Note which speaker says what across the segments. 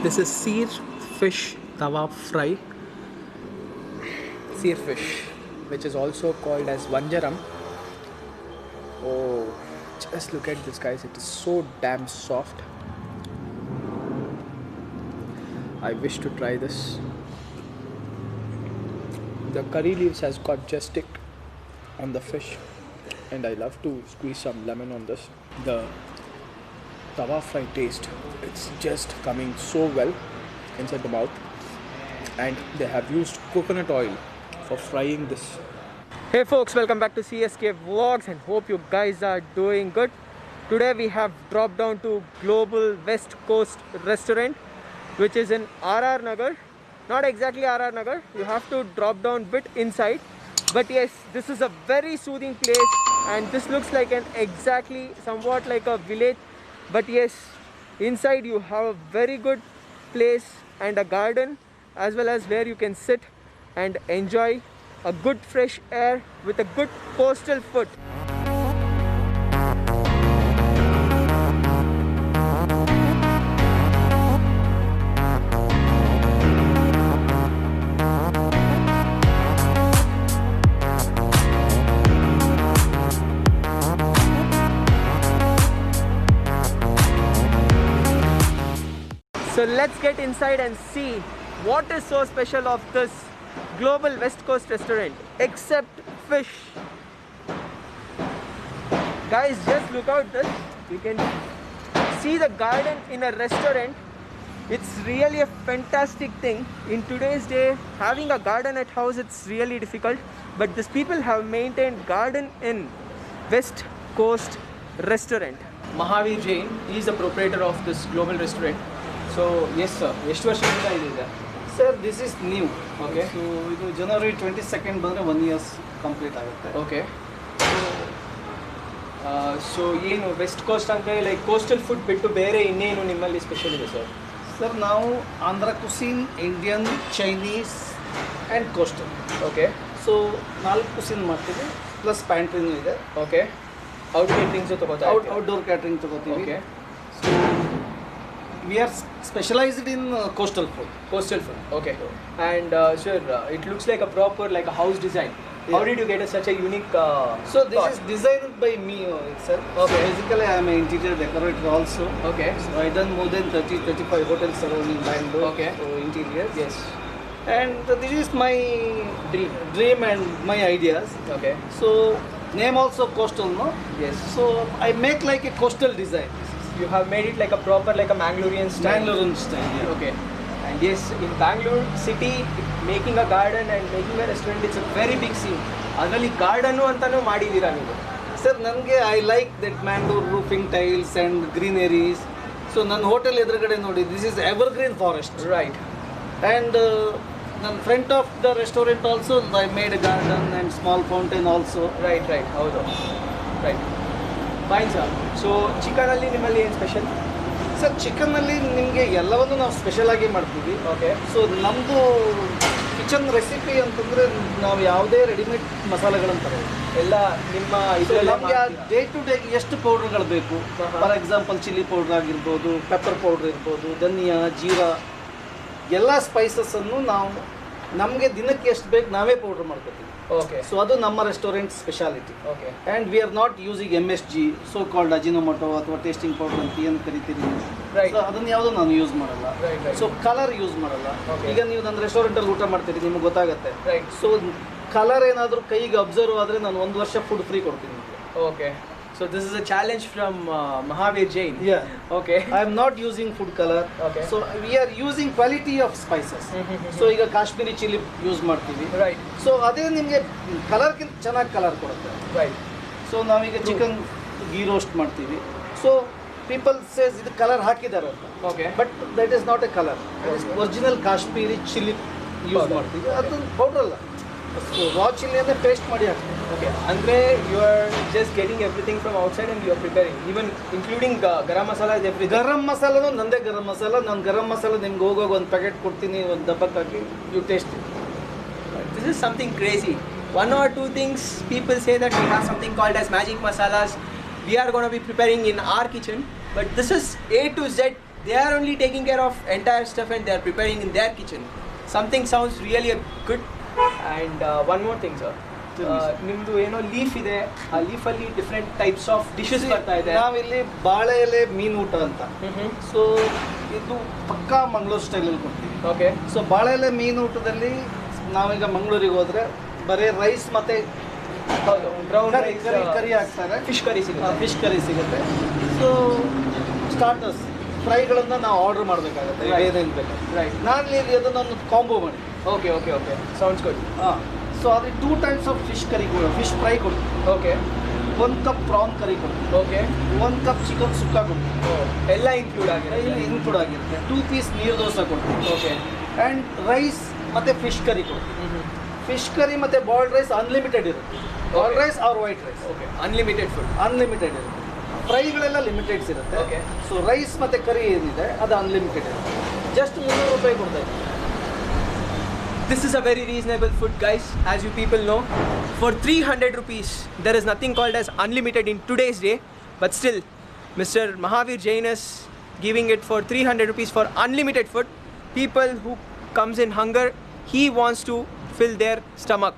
Speaker 1: This is sear fish tawa fry. Sear fish, which is also called as vanjaram. Oh, just look at this, guys. It is so damn soft. I wish to try this. The curry leaves has got just stick on the fish, and I love to squeeze some lemon on this. The tawa fry taste, it's just coming so well inside the mouth, and they have used coconut oil for frying this. Hey folks, welcome back to CSK Vlogs and hope you guys are doing good. Today we have dropped down to Global West Coast Restaurant, which is in RR Nagar. Not exactly RR Nagar, you have to drop down bit inside, but yes, this is a very soothing place, and this looks like an exactly somewhat like a village. But yes, inside you have a very good place and a garden, as well as where you can sit and enjoy a good fresh air with a good coastal food. So let's get inside and see what is so special of this Global West Coast Restaurant, except fish. Guys, just look out this. You can see the garden in a restaurant. It's really a fantastic thing. In today's day, having a garden at house, it's really difficult. But these people have maintained garden in West Coast Restaurant. Mahavir Jain, he is the proprietor of this global restaurant. So yes sir, ಎಷ್ಟು ವರ್ಷದಿಂದ ಇದೆ
Speaker 2: sir this is new.
Speaker 1: Okay.
Speaker 2: So ಇದು ಜನವರಿ 22 ಬಂದರೆ 1 years complete ಆಗುತ್ತೆ.
Speaker 1: Okay. So ಏನು west coast ಅಂದರೆ like coastal food ಬಿಟ್ಟು ಬೇರೆ ಇನ್ನೇನು ನಿಮ್ಮಲ್ಲಿ ಸ್ಪೆಷಲ್ ಇದೆ ಸರ್?
Speaker 2: ಸರ್ ನಾವು Andhra cuisine, Indian, Chinese and coastal.
Speaker 1: Okay.
Speaker 2: So 4 cuisine ಮಾಡ್ತೀವಿ, ಪ್ಲಸ್ ಪ್ಯಾಂಟ್ರಿನೂ ಇದೆ.
Speaker 1: ಓಕೆ. ಔಟ್ ಕೇಟ್ರಿಂಗ್ಸು ತಗೋತಾ
Speaker 2: ಔಟ್ಡೋರ್ ಕ್ಯಾಟ್ರಿಂಗ್ ತಗೋತೀವಿ.
Speaker 1: Okay.
Speaker 2: So we are specialized in coastal food.
Speaker 1: Coastal food. Okay. And sir, it looks like a proper like a house design.
Speaker 2: Yeah.
Speaker 1: How did you get such a unique
Speaker 2: So this
Speaker 1: thought?
Speaker 2: is designed by me itself.
Speaker 1: Okay.
Speaker 2: So basically I am an interior decorator also.
Speaker 1: Okay.
Speaker 2: So I done more than 35 hotels surrounding Bangalore.
Speaker 1: Okay.
Speaker 2: So interiors.
Speaker 1: Yes.
Speaker 2: And this is my dream and my ideas.
Speaker 1: Okay.
Speaker 2: So name also coastal, no?
Speaker 1: Yes.
Speaker 2: So I make like a coastal design.
Speaker 1: You have made it like a proper like a Mangalorean style.
Speaker 2: Mangalorean style. Yeah.
Speaker 1: Okay. And yes, in Bangalore city, making a garden and making a restaurant, it's a very big scene. ಅದರಲ್ಲಿ ಗಾರ್ಡನ್ನು ಅಂತಾನೂ ಮಾಡಿದ್ದೀರಾ ನೀವು?
Speaker 2: Sir ನನಗೆ I like that Mangalore roofing tiles and greeneries. So ನನ್ನ hotel ಎದುರುಗಡೆ ನೋಡಿ, this is evergreen forest.
Speaker 1: Right.
Speaker 2: And ನನ್ನ front of the restaurant also I made garden and small fountain also.
Speaker 1: Right right ಹೌದು. ರೈಟ್. Fine sir. ಸೊ ಚಿಕನಲ್ಲಿ ನಿಮ್ಮಲ್ಲಿ ಏನು special?
Speaker 2: Sir ಚಿಕನ್ನಲ್ಲಿ ನಿಮಗೆ ಎಲ್ಲವನ್ನು ನಾವು ಸ್ಪೆಷಲಾಗಿ ಮಾಡ್ತೀವಿ.
Speaker 1: ಓಕೆ.
Speaker 2: ಸೊ ನಮ್ಮದು ಕಿಚನ್ ರೆಸಿಪಿ ಅಂತಂದರೆ ನಾವು ಯಾವುದೇ ರೆಡಿಮೇಡ್ ಮಸಾಲೆಗಳನ್ನು ತರೋದು
Speaker 1: ಎಲ್ಲ ನಿಮ್ಮ
Speaker 2: ನಮಗೆ ಡೇ ಟು ಡೇಗೆ ಎಷ್ಟು ಪೌಡ್ರ್ಗಳು ಬೇಕು. ಫಾರ್ ಎಕ್ಸಾಂಪಲ್ ಚಿಲ್ಲಿ ಪೌಡ್ರ್ ಆಗಿರ್ಬೋದು, ಪೆಪ್ಪರ್ ಪೌಡ್ರ್ ಇರ್ಬೋದು, ಧನಿಯಾ, ಜೀರಾ, ಎಲ್ಲ ಸ್ಪೈಸಸನ್ನು ನಾವು ನಮಗೆ ದಿನಕ್ಕೆ ಎಷ್ಟು ಬೇಕು ನಾವೇ ಪೌಡ್ರ್ ಮಾಡ್ಕೊತೀವಿ.
Speaker 1: ಓಕೆ.
Speaker 2: ಸೊ ಅದು ನಮ್ಮ restaurant speciality.
Speaker 1: Okay.
Speaker 2: And we are not using MSG, so called Ajinomoto ಅಥವಾ ಟೇಸ್ಟಿಂಗ್ ಪೌಡರ್ ಅಂತ ಏನು ಕರಿತೀರಿ.
Speaker 1: ರೈಟ್.
Speaker 2: ಸೊ ಅದನ್ನು ಯಾವುದೂ ನಾನು ಯೂಸ್ ಮಾಡಲ್ಲ. ಸೊ ಕಲರ್ ಯೂಸ್ ಮಾಡಲ್ಲ. ಈಗ ನೀವು ನನ್ನ ರೆಸ್ಟೋರೆಂಟಲ್ಲಿ ಊಟ ಮಾಡ್ತೀರಿ, ನಿಮಗೆ ಗೊತ್ತಾಗುತ್ತೆ.
Speaker 1: ರೈಟ್.
Speaker 2: ಸೊ ಕಲರ್ ಏನಾದರೂ ಕೈಗೆ ಅಬ್ಸರ್ವ್ ಆದರೆ ನಾನು 1 ವರ್ಷ ಫುಡ್ ಫ್ರೀ ಕೊಡ್ತೀನಿ.
Speaker 1: Okay. So this is a challenge from Mahavir Jain.
Speaker 2: Yeah.
Speaker 1: Okay.
Speaker 2: I am not using food color.
Speaker 1: Okay.
Speaker 2: So we are using quality of spices. So ಈಗ Kashmiri chilli use ಮಾಡ್ತೀವಿ.
Speaker 1: Right.
Speaker 2: So ಅದೇ ನಿಮಗೆ ಕಲರ್ಗಿಂತ ಚೆನ್ನಾಗಿ colour ಕೊಡುತ್ತೆ.
Speaker 1: Right.
Speaker 2: So ನಾವೀಗ chicken ghee roast ಮಾಡ್ತೀವಿ. So people says ಇದು colour ಹಾಕಿದ್ದಾರೆ ಅಂತ.
Speaker 1: Okay.
Speaker 2: But that is not A colour. Original Kashmiri chilli use ಮಾಡ್ತೀವಿ. ಅದು ಪೌಡರ್ ಅಲ್ಲ, ರಾ ಚಿಲ್ಲಿಯನ್ನೇ ಪೇಸ್ಟ್ ಮಾಡಿ ಹಾಕ್ತೀವಿ.
Speaker 1: Okay. Andre, you are just getting everything from outside and you are preparing, even including garam masala is everything.
Speaker 2: ಗರಂ ಮಸಾಲನು ನಂದೇ ಗರಂ ಮಸಾಲ. ನಾನು ಗರಂ ಮಸಾಲ ನಿಮ್ಗೆ ಹೋಗೋಗ ಒಂದು packet ಕೊಡ್ತೀನಿ, ಒಂದು ಡಬ್ಬಕ್ಕೆ ಹಾಕಿ you taste it.
Speaker 1: This is something crazy. One or two things people say that we have something called as magic masalas. We are going to be preparing in our kitchen, but this is A to Z
Speaker 3: they are only taking care of entire stuff and they are preparing in their kitchen. Something sounds really good. And one more thing, sir. ನಿಮ್ಮದು ಏನೋ leaf ಇದೆ, ಆ ಲೀಫಲ್ಲಿ different types of dishes ಬರ್ತಾ ಇದೆ.
Speaker 2: ನಾವಿಲ್ಲಿ ಬಾಳೆ ಎಲೆ ಮೀನು ಊಟ ಅಂತ. ಸೊ ಇದು ಪಕ್ಕಾ ಮಂಗಳೂರು ಸ್ಟೈಲಲ್ಲಿ ಕೊಡ್ತೀವಿ.
Speaker 3: ಓಕೆ.
Speaker 2: ಸೊ ಬಾಳೆ ಎಲೆ ಮೀನು ಊಟದಲ್ಲಿ ನಾವೀಗ ಮಂಗಳೂರಿಗೆ ಹೋದರೆ ಬರೀ ರೈಸ್ ಮತ್ತು
Speaker 3: ಬ್ರೌನ್
Speaker 2: ಕರಿ ಹಾಕ್ತಾರೆ.
Speaker 3: ಫಿಶ್ ಕರಿ ಸಿಗುತ್ತೆ.
Speaker 2: ಫಿಶ್ ಕರಿ ಸಿಗುತ್ತೆ. ಸೊ ಸ್ಟಾರ್ಟರ್ಸ್ ಫ್ರೈಗಳನ್ನು ನಾವು ಆರ್ಡರ್ ಮಾಡಬೇಕಾಗುತ್ತೆ, ಏನೇನು ಬೇಕು.
Speaker 3: ರೈಟ್.
Speaker 2: ನಾನು ಇಲ್ಲಿ ಅದನ್ನೊಂದು ಕಾಂಬೋ ಮಾಡಿ.
Speaker 3: Okay okay okay, sounds good.
Speaker 2: ಹಾಂ. ಸೊ ಅದೇ 2 types of fish curry fish fry ಕೊಡ್ತೀವಿ.
Speaker 3: ಓಕೆ.
Speaker 2: 1 ಕಪ್ ಪ್ರಾನ್ ಕರಿ ಕೊಡ್ತೀವಿ.
Speaker 3: ಓಕೆ.
Speaker 2: 1 ಕಪ್ ಚಿಕನ್ ಸುಕ್ಕ ಕೊಡ್ತೀವಿ.
Speaker 3: ಎಲ್ಲ ಇನ್ಕ್ಲೂಡ್ ಆಗಿದೆ.
Speaker 2: ಇಲ್ಲಿ ಇನ್ಕ್ಲೂಡ್ ಆಗಿರುತ್ತೆ. 2 ಪೀಸ್ ನೀರು ದೋಸೆ ಕೊಡ್ತೀವಿ.
Speaker 3: ಓಕೆ.
Speaker 2: ಆ್ಯಂಡ್ ರೈಸ್ ಮತ್ತು ಫಿಶ್ ಕರಿ ಕೊಡ್ತೀವಿ. ಫಿಶ್ ಕರಿ ಮತ್ತು ಬಾಯ್ಲ್ಡ್ ರೈಸ್ ಅನ್ಲಿಮಿಟೆಡ್ ಇರುತ್ತೆ. Boiled rice or white rice.
Speaker 3: Okay. Unlimited food.
Speaker 2: Unlimited ಇರುತ್ತೆ. ಫ್ರೈಗಳೆಲ್ಲ ಲಿಮಿಟೆಡ್ಸ್ ಇರುತ್ತೆ.
Speaker 3: ಓಕೆ.
Speaker 2: ಸೊ ರೈಸ್ ಮತ್ತು ಕರಿ ಏನಿದೆ ಅದು ಅನ್ಲಿಮಿಟೆಡ್ ಇರುತ್ತೆ. ಜಸ್ಟ್ 300 ರೂಪಾಯಿ ಕೊಡ್ತಾ ಇದ್ದೀವಿ.
Speaker 3: This is a very reasonable food, guys. As you people know, for 300 rupees, there is nothing called as unlimited in today's day. But still, Mr. Mahavir Jain is giving it for 300 rupees for unlimited food. People who comes in hunger, he wants to fill their stomach.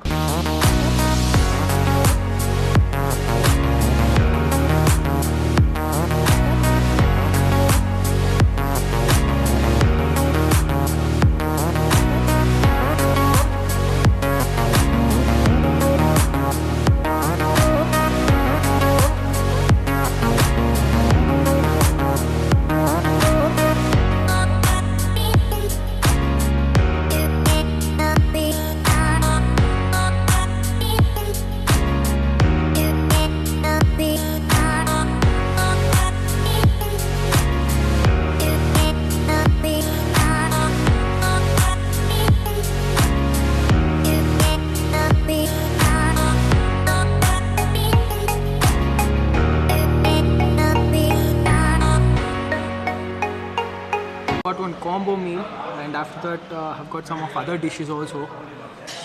Speaker 3: Got one combo meal, and after that I've got some of other dishes also.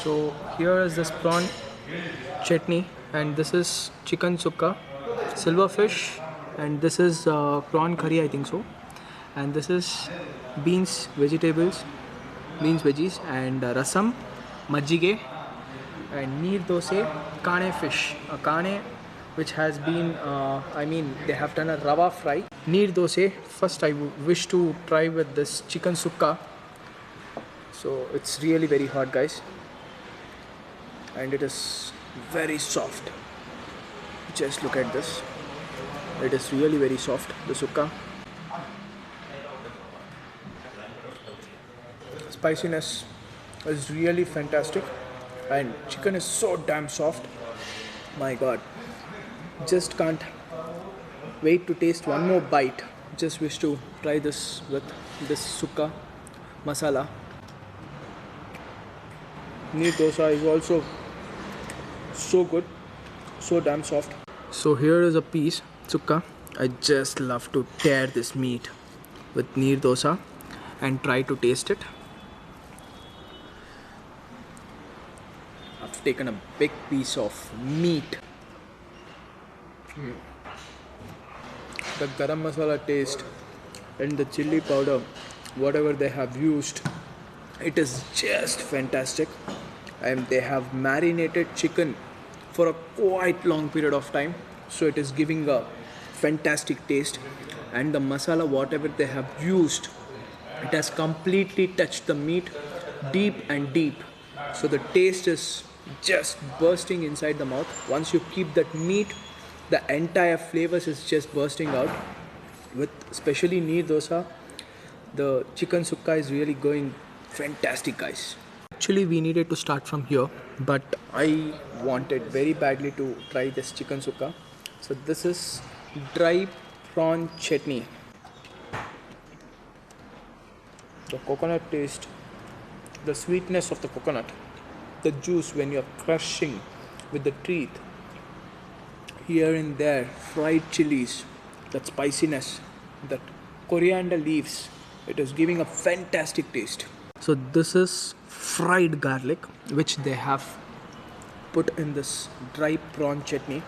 Speaker 3: So here is this prawn chutney, and this is chicken sukka, silverfish, and this is prawn curry, I think so. And this is beans, veggies, and rasam, majjige, and neer dose, kane fish, a kane which has been, they have done a rava fry. Neer dose, first I wish to try with this chicken sukka. So it's really very hot, guys, and it is very soft. Just look at this. It is really very soft, the sukka. Spiciness is really fantastic, and chicken is so damn soft. My god, just can't wait to taste one more bite. Just wish to try this with this sukka masala. Neer dosa is also so good, so damn soft. So here is a piece sukka. I just love to tear this meat with neer dosa and try to taste it. I've taken a big piece of meat. The garam masala taste and the chili powder, whatever they have used, it is just fantastic. And they have marinated chicken for a quite long period of time, so it is giving a fantastic taste. And the masala, whatever they have used, it has completely touched the meat deep and deep, so the taste is just bursting inside the mouth. Once you keep that meat, the entire flavors is just bursting out. With especially neer dosa, the chicken sukka is really going fantastic, guys. Actually we needed to start from here, but I wanted very badly to try this chicken sukka. So this is dry prawn chutney. The coconut taste, the sweetness of the coconut, the juice when you're crushing with the teeth, here and there fried chilies, that spiciness, that coriander leaves, it is giving a fantastic taste. So this is fried garlic which they have put in this dry prawn chutney,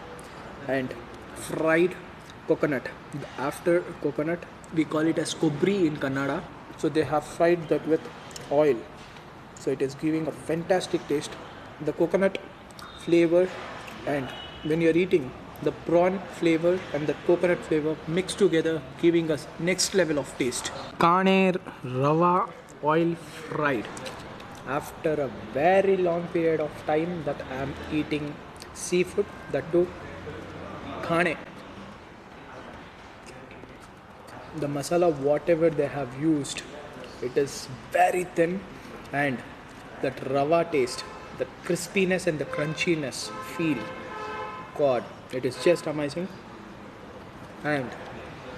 Speaker 3: and fried coconut. After coconut, We call it as kobri in Kannada. So they have fried that with oil. So it is giving a fantastic taste. The coconut flavor, and when you're eating, the prawn flavor and the coconut flavor mixed together, giving us next level of taste. Kane Rava oil fried. After a very long period of time that I am eating seafood, that too Kane. The masala, whatever they have used, it is very thin, and that rava taste, the crispiness and the crunchiness feel, god, it is just amazing. And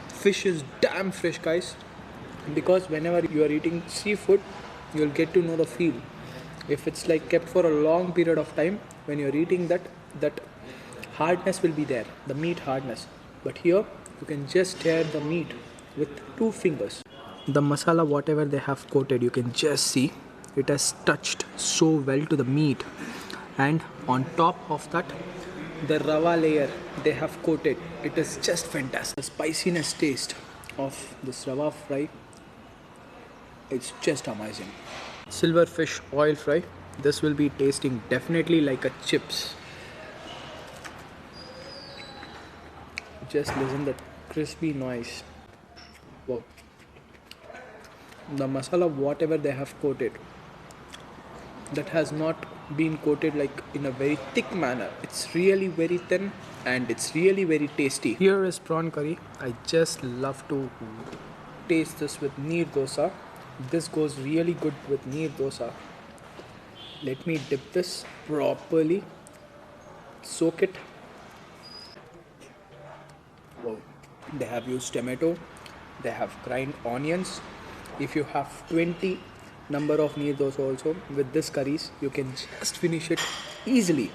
Speaker 3: fish is damn fresh, guys, because whenever you are eating seafood, you'll get to know the feel. If it's like kept for a long period of time, when you're eating that hardness will be there, the meat hardness. But here you can just tear the meat with 2 fingers. The masala, whatever they have coated, you can just see it has touched so well to the meat, and on top of that, the rava layer they have coated, it is just fantastic. The spiciness taste of this rava fry, it's just amazing. Silverfish oil fry, this will be tasting definitely like a chips. Just listen that crispy noise. Wow. The masala, whatever they have coated, that has not been coated like in a very thick manner. It's really very thin, and it's really very tasty. Here is prawn curry. I just love to taste this with neer dosa. This goes really good with neer dosa. Let me dip this properly, soak it. Wow. They have used tomato, they have grind onions. If you have 20 number of neer dosa also, with this curries you can just finish it easily.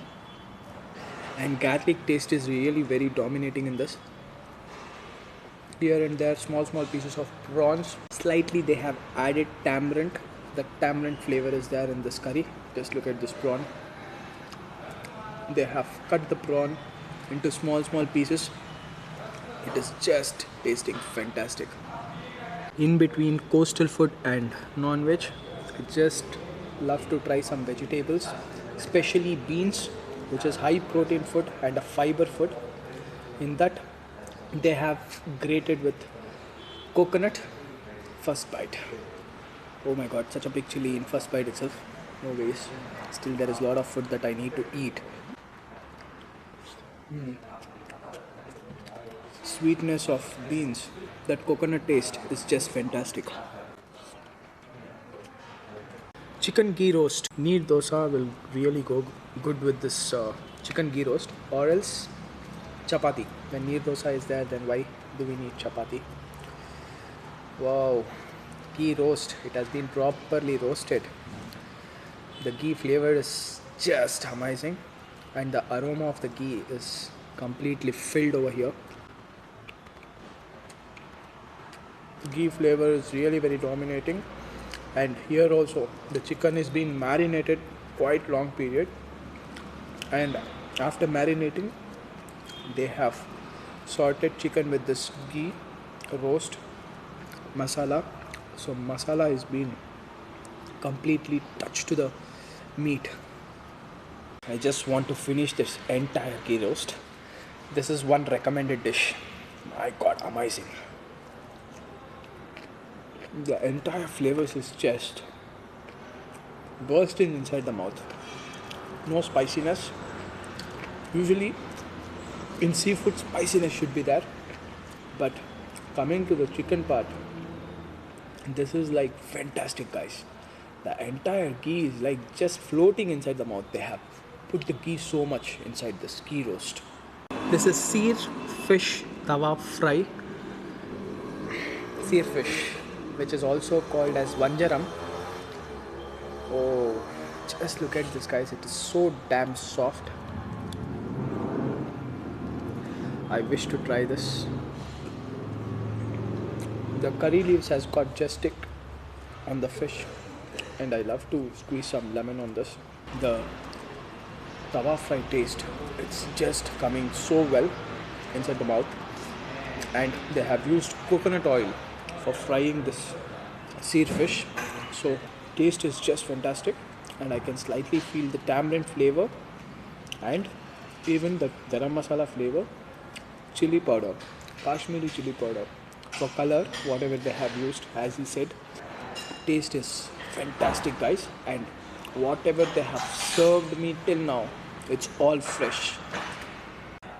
Speaker 3: And garlic taste is really very dominating in this. Here and there small pieces of prawns. Slightly they have added tamarind. The tamarind flavor is there in this curry. Just look at this prawn. They have cut the prawn into small pieces. It is just tasting fantastic. In between coastal food and non-veg, I just love to try some vegetables, especially beans, which is high protein food and a fiber food. In that, they have grated with coconut. First bite. Oh my god, such a big chili in first bite itself. No ways. Still there is a lot of food that I need to eat. Sweetness of beans, that coconut taste is just fantastic. Chicken ghee roast. Neer dosa will really go good with this chicken ghee roast, or else chapati. When neer dosa is there, then why do we need chapati? Wow, ghee roast. It has been properly roasted. The ghee flavor is just amazing, and the aroma of the ghee is completely filled over here. The ghee flavor is really very dominating, and here also the chicken is being marinated quite long period, and after marinating they have sorted chicken with this ghee roast masala. So masala is being completely touched to the meat. I just want to finish this entire ghee roast. This is one recommended dish. My god, amazing. The entire flavors is just bursting inside the mouth. No spiciness. Usually in seafood spiciness should be there, but coming to the chicken part, this is like fantastic, guys. The entire ghee is like just floating inside the mouth. They have put the ghee so much inside this ghee roast. This is seer fish tawa fry. Seer fish, which is also called as vanjaram. Oh, just look at this, guys. It is so damn soft. I wish to try this. The curry leaves has got just stick on the fish, and I love to squeeze some lemon on this. The tawa fry taste, it's just coming so well inside the mouth, and they have used coconut oil for frying this sear fish. So taste is just fantastic, and I can slightly feel the tamarind flavor and even the garam masala flavor, chili powder, Kashmiri chili powder for color, whatever they have used, as he said. Taste is fantastic, guys, and whatever they have served me till now, it's all fresh.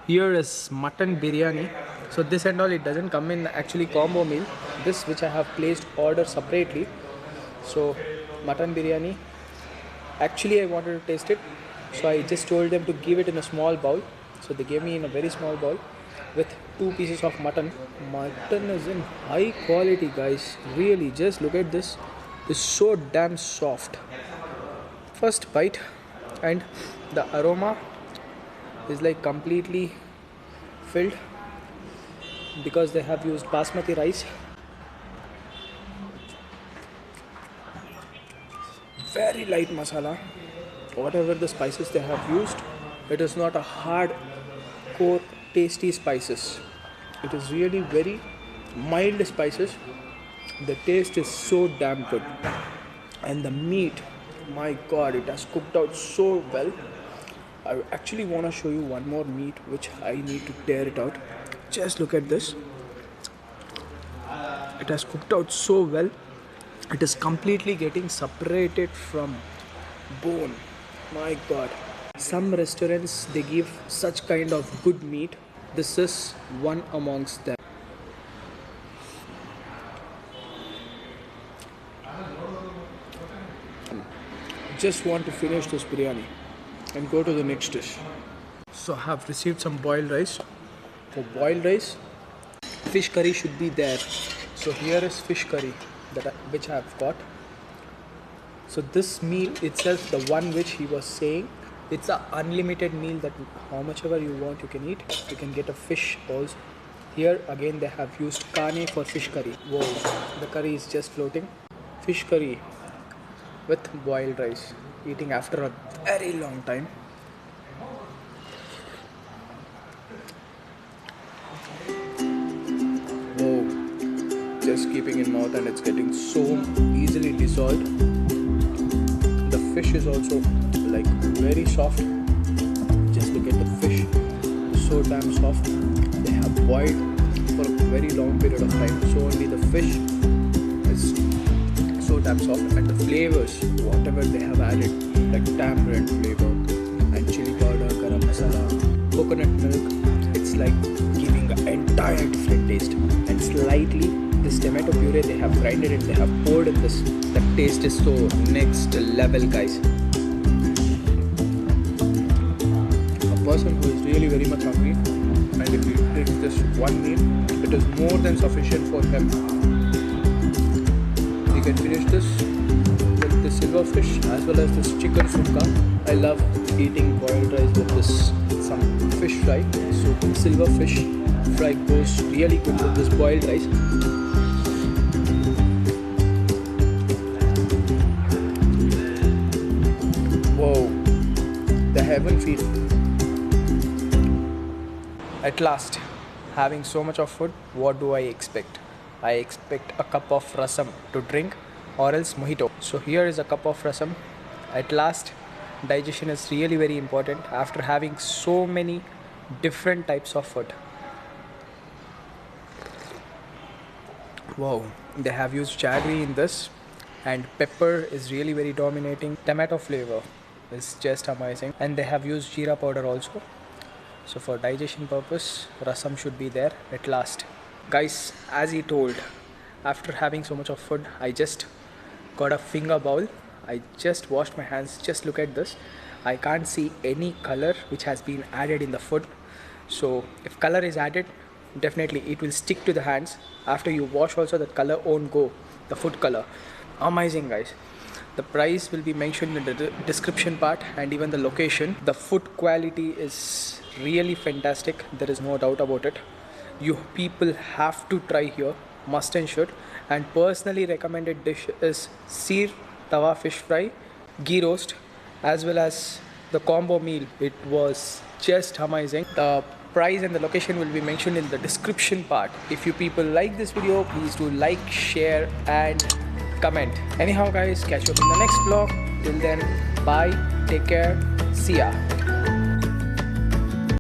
Speaker 3: Here is mutton biryani. So this and all, it doesn't come in actually combo meal. This which I have placed order separately. So mutton biryani. Actually I wanted to taste it, so I just told them to give it in a small bowl. So they gave me in a very small bowl with 2 pieces of mutton. Mutton is in high quality, guys. Really, just look at this. It's so damn soft. First bite, and the aroma is like completely filled because they have used basmati rice. Very light masala. Whatever the spices they have used, it is not a hard core tasty spices. It is really very mild spices. The taste is so damn good, and the meat, my god, it has cooked out so well. I actually want to show you one more meat which I need to tear it out. Just look at this. It has cooked out so well. It is completely getting separated from bone. My god. Some restaurants, they give such kind of good meat. This is one amongst them. Just want to finish this biryani and go to the next dish. So I have received some boiled rice. For boiled rice, fish curry should be there. So here is fish curry which I have got. So this meal itself, the one which he was saying, it's an unlimited meal that how much ever you want you can eat. You can get a fish also. Here again they have used kane for fish curry. Whoa, the curry is just floating. Fish curry with boiled rice, eating after a very long time. Whoa, just keeping in mouth and it's getting so easily dissolved. The fish is also like very soft. Just look at the fish, so damn soft. They have boiled for a very long period of time, so only the fish is so damn soft, and the flavors, whatever they have added, like tamarind flavor and chili powder, garam masala, coconut milk, it's like giving an entire different taste. And slightly this tomato puree they have grinded and they have poured in this. The taste is so next level, guys. A person who is really very much hungry, and if he takes this one meal, it is more than sufficient for him. You can finish this with the silver fish as well as this chicken sukka. I love eating boiled rice with this some fish fry. So silver fish fry goes really good with this boiled rice. Whoa, the heaven feed. At last, having so much of food, what do I expect? I expect a cup of rasam to drink or else mojito. So here is a cup of rasam. At last, digestion is really very important after having so many different types of food. Wow, they have used jaggery in this, and pepper is really very dominating. Tomato flavor is just amazing, and they have used jeera powder also. So for digestion purpose, rasam should be there at last. Guys, as he told, after having so much of food, I just got a finger bowl. I just washed my hands. Just look at this. I can't see any color which has been added in the food. So if color is added, definitely it will stick to the hands. After you wash also, that color won't go, the food color. Amazing, guys. The price will be mentioned in the description part, and even the location. The food quality is really fantastic. There is no doubt about it. You people have to try here, must and should. And personally recommended dish is seer tawa fish fry, ghee roast, as well as the combo meal. It was just amazing. The price and the location will be mentioned in the description part. If you people like this video, please do like, share and comment. Anyhow guys, catch you up in the next vlog. Till then, bye, take care, see ya.